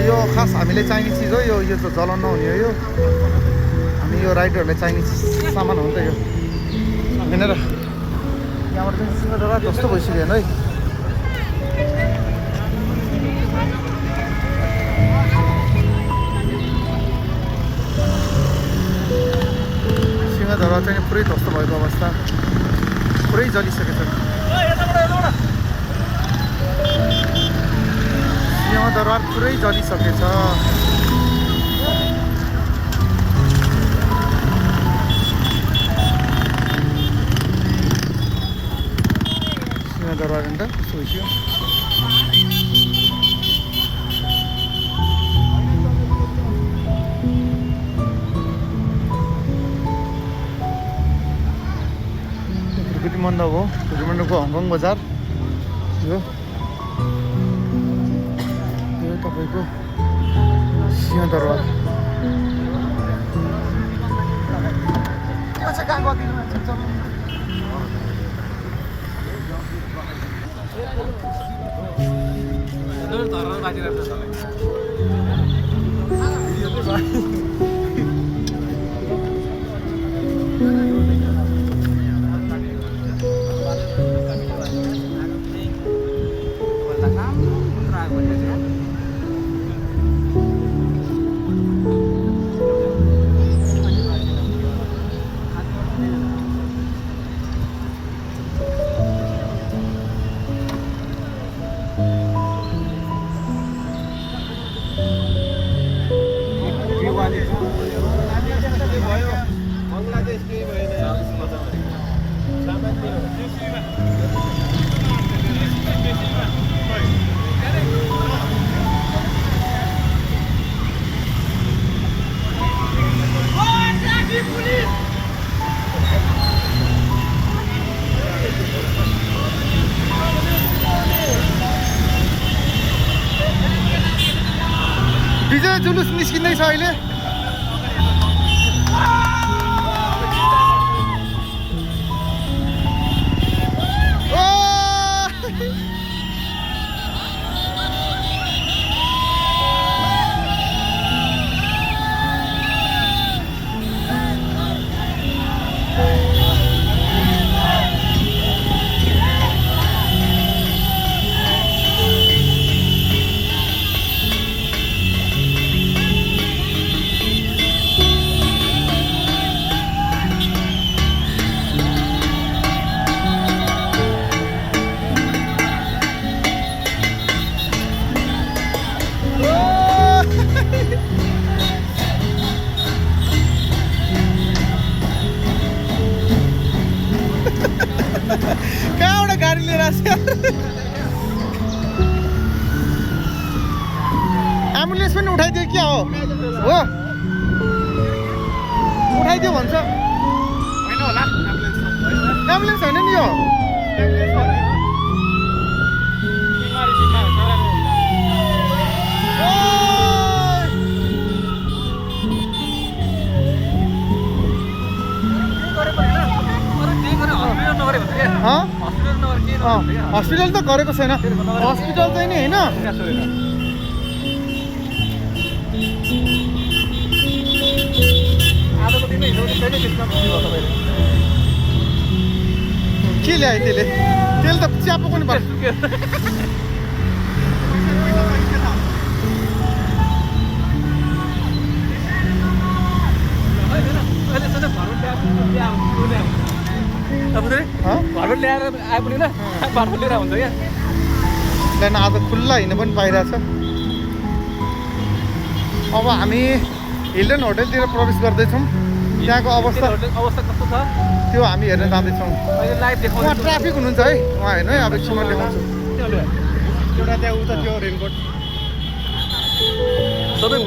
यो खास हामीले चाहिने चिज हो। यो त जलन नहुने हो। यो हामी यो राइडरहरूलाई चाहिने सामान हो नि त यो होइन र। यहाँबाट चाहिँ सिंहदरबार जस्तो भइसक्यो होइन है। सिंहदरबार चाहिँ पुरै ध्वस्त भएको अवस्था। पुरै जलिसकेको छ। सिंहदरबार पुरै जलिसकेछ। सिंहदरबार अन्त सोच्यो मण्डप हो। मण्डपको हङकङ बजार यो तपाईँको सिंहदरबार। विजय जुलुस निस्किँदैछ अहिले। कहाँबाट गाडी लिएर आएको एम्बुलेन्स पनि उठाइदियो क्या हो उठाइदियो भन्छ होइन होला एम्बुलेन्स होइन नि यो हस्पिटल त गरेको छैन हस्पिटल चाहिँ नि होइन के ल्यायो त्यसले तेल त च्यापो पनि पर्छ घरबाट ल्याएर आइपुग्दैन बाटो लिएर हुन्छ क्या त्यहाँदेखि आज खुल्ला हिँड्नु पनि पाइरहेछ अब हामी हिल्टन होटलतिर प्रवेश गर्दैछौँ त्यहाँको अवस्था कस्तो छ त्यो हामी हेर्न जाँदैछौँ अहिले लाइभ उहाँ देखाउँछ ट्राफिक हुनुहुन्छ है उहाँ हेर्नु है अब एकछिनमा देखाउँछु एउटा त्यहाँ उता त्यो रेनकोट सबै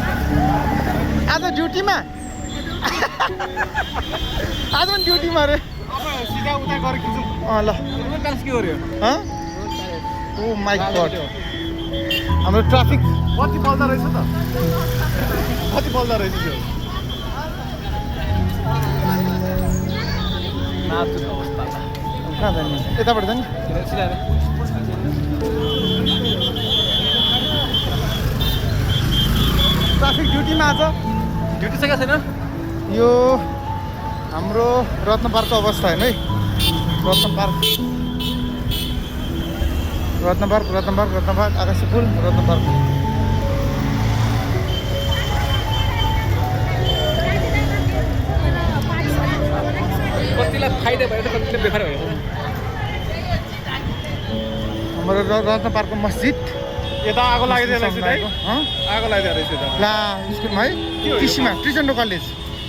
आज ड्युटीमा आज पनि ड्युटीमा अरे अब सिधा उता गएर खिचौँ ल डान्स के गर्यो ओ माइ गड हाम्रो ट्राफिक कति बल्दा रहेछ त कति बल्दा रहेछ त्यो नाच्नु अवस्था कहाँ जाने यताबाट जाने ट्राफिक ड्युटीमा आज ड्युटी सकेको छैन यो हाम्रो रत्न पार्कको अवस्था होइन है रत्न पार्क आकाशी पुल रत्न पार्क कतिलाई फाइदा भयो त कतिले बेकार भयो हाम्रो रत्न पार्कको मस्जिद यता आगो लगाइदिएर रहेछ है आगो लगाइदिएर रहेछ यता ला स्कुलमा है टिसीमा ट्रिचन्डो कलेज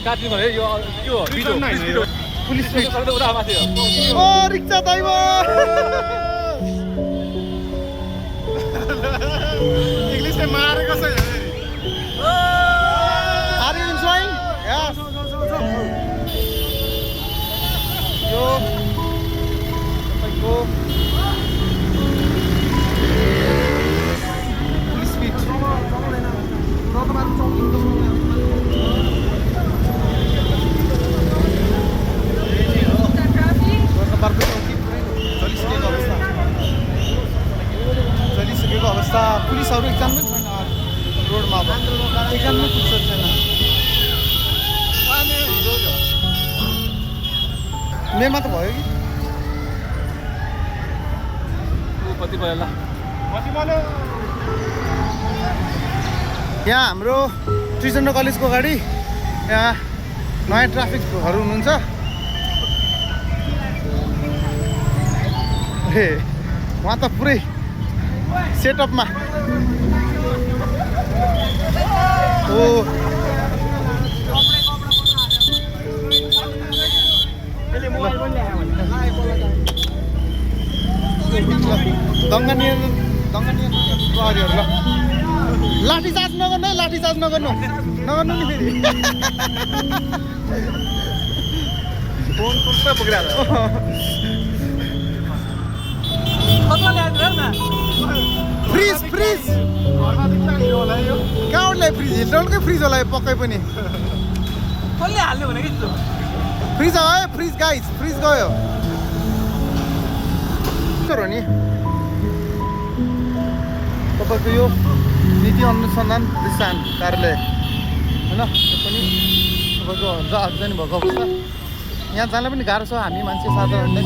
काट्नु भयो यो के हो भिडियो पुलिस सबै उता माथि हो ओ रिक्सा ड्राइभर इङ्ग्लिसले मारेको छ Are you enjoying? Yes. Yo. Go. Police beat. चलिसकेको अवस्था पुलिसहरू एकजना पनि छैन रोडमा अब एकजना पनि पुलिसहरू छैन मेरोमा त भयो कि कति भयो ल यहाँ हाम्रो ट्रिचन्डो कलेजको अगाडि यहाँ नयाँ ट्राफिकहरू हुनुहुन्छ उहाँ त पुरै सेटअपमा हो दङ्गा नियन्त्रण प्रहरीहरू ल लाठीचार्ज नगर्नु है लाठीचार्ज नगर्नु नि फेरि फोन पुरा पुगिरहेको कत्रो ल्याएर हेर न फ्रिज फ्रिज कहाँबाट ल्यायो फ्रिज हिल्टनकै फ्रिज होला यो पक्कै पनि कसले हाल्ने भने कि फ्रिज आयो फ्रिज गाइस फ्रिज गयो हो नि तपाईँको यो नीति अनुसन्धान दिशान कार्यालय होइन त्यो पनि तपाईँको जाने भएको अवस्था यहाँ जान पनि गाह्रो छ हामी मान्छे साधारणले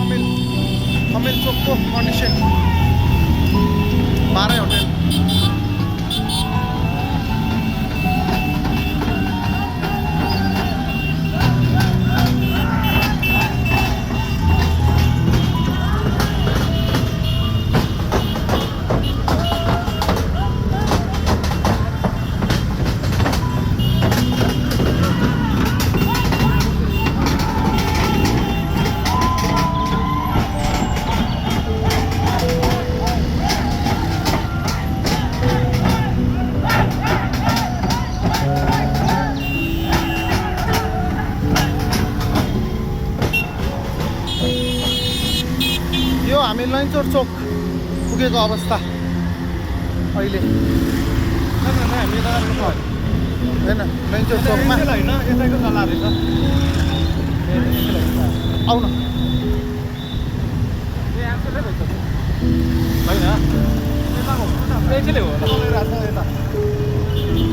कमेल चोकको कन्डिसन बाह्रै होटेल हामी लैनचौर चोक पुगेको अवस्था अहिले होइन लैनचौर चोकमा होइन यसैको सल्लाह रहेछ आउन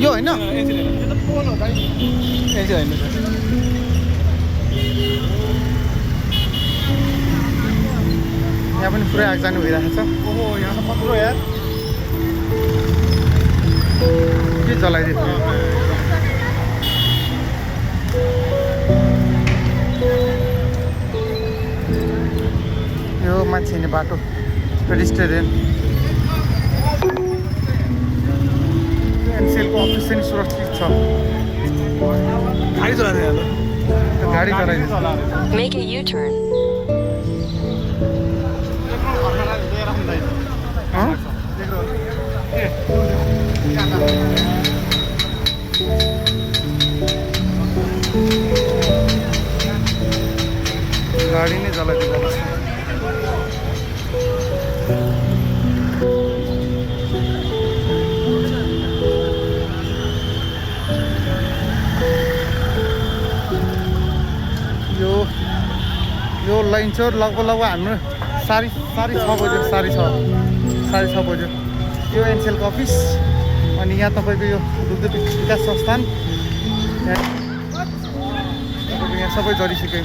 यो होइन यहाँ पनि पुरै आगजानी भइरहेको छ ओहो यहाँ त पत्रो यार के चलाइदियो यो मान्छे हिँड्ने बाटो पेडिस्टेरियन एनसिएलको अफिस चाहिँ सुरक्षित छ गाडी चलाएको गाडी चलाइदिन्छ Make a U-turn. गाडी नै चलाइदिन्छ यो लैनचौर लगभग हाम्रो साढे 6 बज्यो साढे 6 बज्यो यो एनसिएलको अफिस अनि यहाँ तपाईँको यो दुग्ध विकास संस्थान यहाँ सबै झरिसक्यो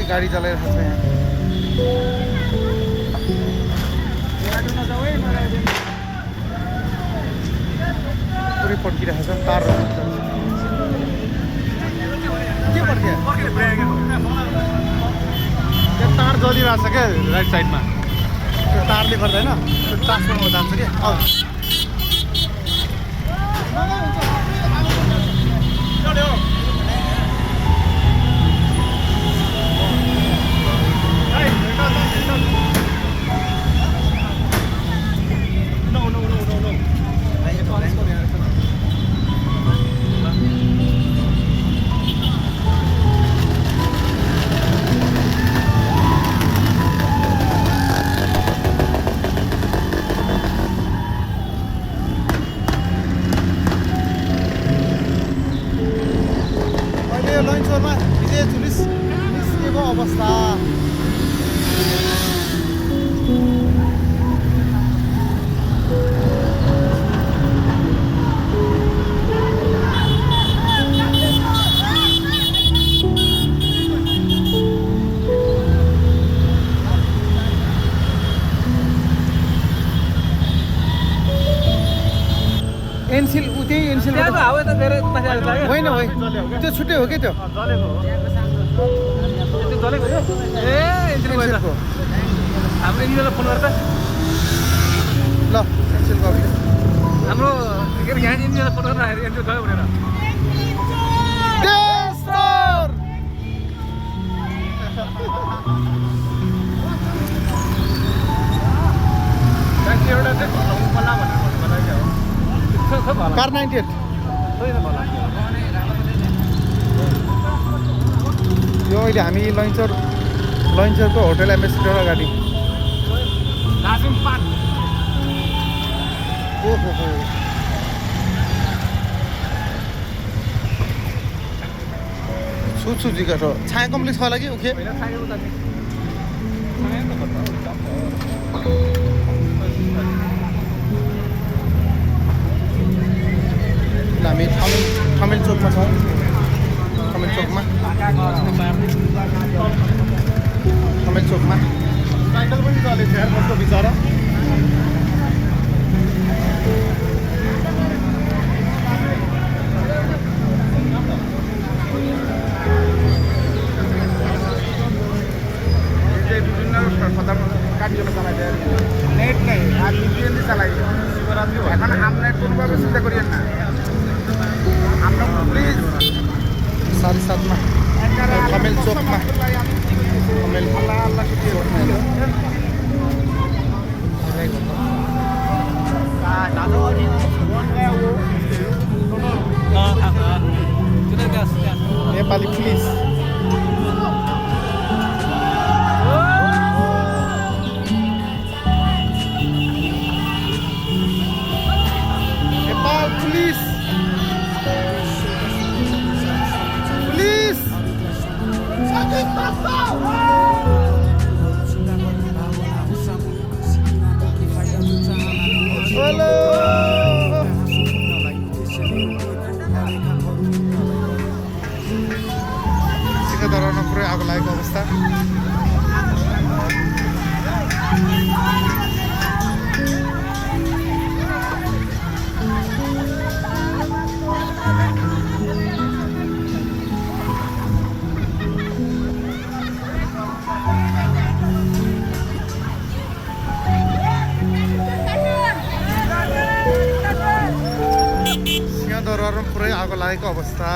गाडी चलाइरहेको छ यहाँ पुरै पड्किरहेको छ तारहरू के पड्क्यो त्यो तार जलिरहेको छ क्या राइट साइडमा त्यो तारले गर्दा होइन त्यो ट्रान्सफर्मर जान्छ कि लैनचौरमा विजय जुलुस निस्केको अवस्था त्यहाँको हावा त धेरै माथि आएको लाग्यो होइन होइन त्यो छुट्टै हो कि त्यो जलेको हो त्यो जलेको हो ए इन्जिन गयो त क्यान्सेलको हाम्रो इन्जिनलाई फोन गर्दा ल क्यान्सेल गर्नु हाम्रो के अरे यहाँ इन्जिनलाई फोन गरेर इन्जिन गयो भनेर टेस्टर ट्याक्सी एउटा चाहिँ घटाउनु पर्ला भनेर भन्नुभयो क्या हो खै भला कार 98 छैन भला यो अहिले हामी लन्चरको होटल एम्बेसिडर अगाडि नासिम पाट ओहो हो छु जिगा छ छाया कम्प्लेक्स होला कि उखे होइन थाहा उता थाहा त भन्दा हामी ठमेल चोकमा छौँ ठमेल चोकमा साइकल पनि चलेको छ यार कस्तो बिचरा नेट नहीं आप VPN चलाइए शिवरात्रि हो এখন हम नेट কোনো ভাবে চিন্তা করিয়েন না আমরা প্লিজ 7:30 मा ठमेल चोकमा ठमेल अल्लाह अल्लाह सुखी हो दादा अनि वन गयो वो त्यो gas Nepali please Nepal please please hello सिंहदरबारमा पुरै आगो लागेको अवस्था सिंहदरबारमा पुरै आगो लागेको अवस्था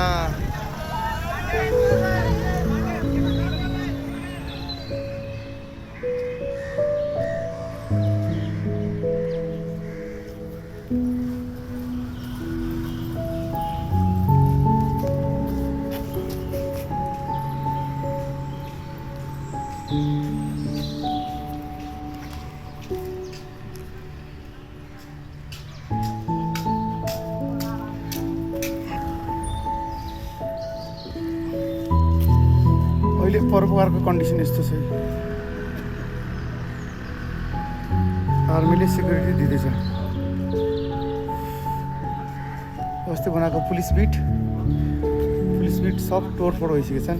अहिले परोपकारको कन्डिसन यस्तो छ आर्मीले सिक्युरिटी दिँदैछ अस्ति बनाएको पुलिस बिट सब तोडफोड भइसकेछन्